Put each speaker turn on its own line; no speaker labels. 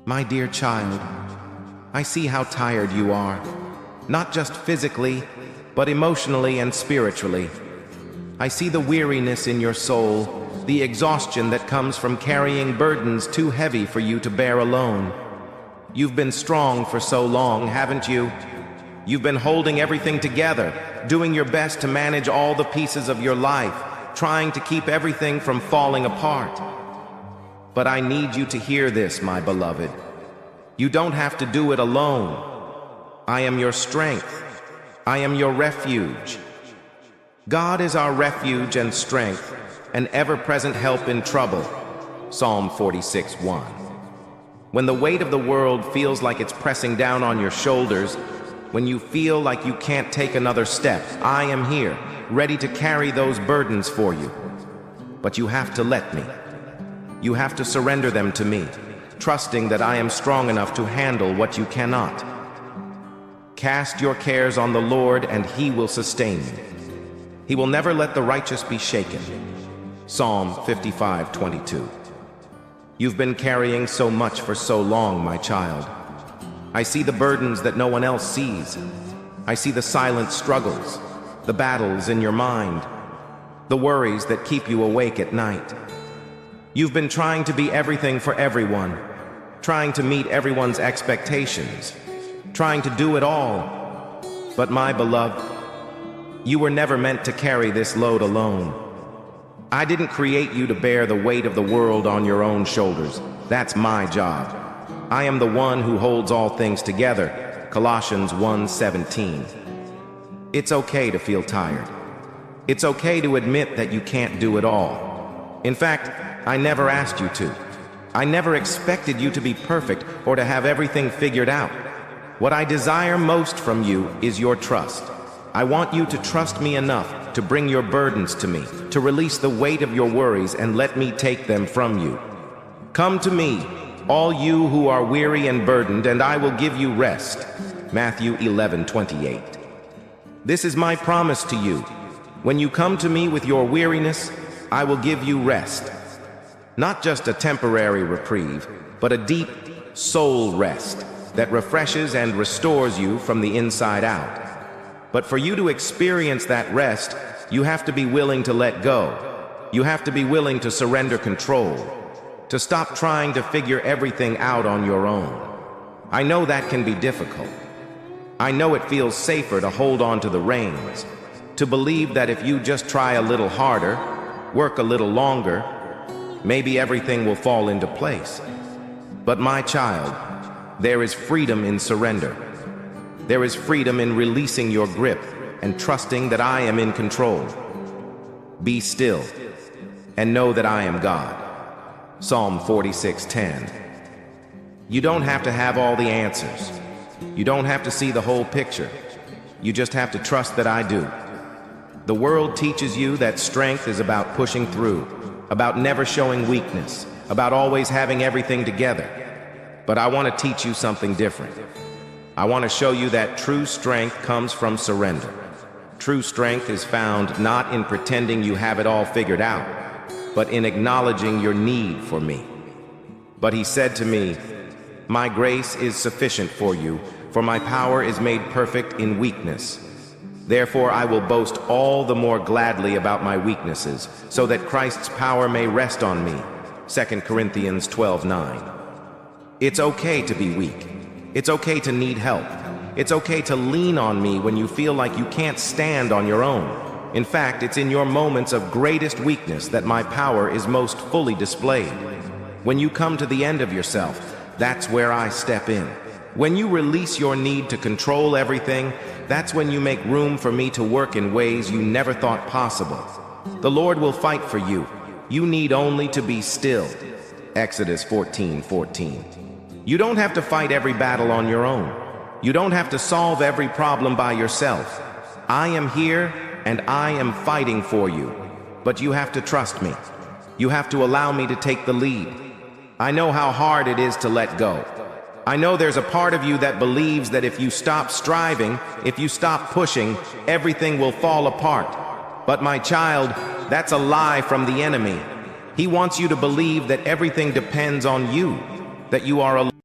My dear child, I see how tired you are, not just physically, but emotionally and spiritually. I see the weariness in your soul, the exhaustion that comes from carrying burdens too heavy for you to bear alone. You've been strong for so long, haven't you? You've been holding everything together, doing your best to manage all the pieces of your life, trying to keep everything from falling apart. But I need you to hear this, my beloved. You don't have to do it alone. I am your strength. I am your refuge. God is our refuge and strength, an ever-present help in trouble. Psalm 46:1. When the weight of the world feels like it's pressing down on your shoulders, when you feel like you can't take another step, I am here, ready to carry those burdens for you. But you have to let me. You have to surrender them to me, trusting that I am strong enough to handle what you cannot. Cast your cares on the Lord, and He will sustain you. He will never let the righteous be shaken. Psalm 55:22. You've been carrying so much for so long, my child. I see the burdens that no one else sees. I see the silent struggles, the battles in your mind, the worries that keep you awake at night. You've been trying to be everything for everyone, trying to meet everyone's expectations, trying to do it all. But my beloved, you were never meant to carry this load alone. I didn't create you to bear the weight of the world on your own shoulders. That's my job. I am the one who holds all things together. Colossians 1:17. It's okay to feel tired. It's okay to admit that you can't do it all. In fact, I never asked you to. I never expected you to be perfect or to have everything figured out. What I desire most from you is your trust. I want you to trust me enough to bring your burdens to me, to release the weight of your worries and let me take them from you. Come to me, all you who are weary and burdened, and I will give you rest. Matthew 11:28. This is my promise to you. When you come to me with your weariness, I will give you rest. Not just a temporary reprieve, but a deep soul rest that refreshes and restores you from the inside out. But for you to experience that rest, you have to be willing to let go. You have to be willing to surrender control, to stop trying to figure everything out on your own. I know that can be difficult. I know it feels safer to hold on to the reins, to believe that if you just try a little harder, work a little longer, maybe everything will fall into place. But my child, there is freedom in surrender. There is freedom in releasing your grip and trusting that I am in control. Be still and know that I am God. Psalm 46:10. You don't have to have all the answers. You don't have to see the whole picture. You just have to trust that I do. The world teaches you that strength is about pushing through, about never showing weakness, about always having everything together. But I want to teach you something different. I want to show you that true strength comes from surrender. True strength is found not in pretending you have it all figured out, but in acknowledging your need for me. But he said to me, "My grace is sufficient for you, for my power is made perfect in weakness. Therefore I will boast all the more gladly about my weaknesses, so that Christ's power may rest on me." 2 Corinthians 12:9. It's okay to be weak. It's okay to need help. It's okay to lean on me when you feel like you can't stand on your own. In fact, it's in your moments of greatest weakness that my power is most fully displayed. When you come to the end of yourself, that's where I step in. When you release your need to control everything, that's when you make room for me to work in ways you never thought possible. The Lord will fight for you. You need only to be still. Exodus 14:14. You don't have to fight every battle on your own. You don't have to solve every problem by yourself. I am here and I am fighting for you. But you have to trust me. You have to allow me to take the lead. I know how hard it is to let go. I know there's a part of you that believes that if you stop striving, if you stop pushing, everything will fall apart. But my child, that's a lie from the enemy. He wants you to believe that everything depends on you, that you are alone.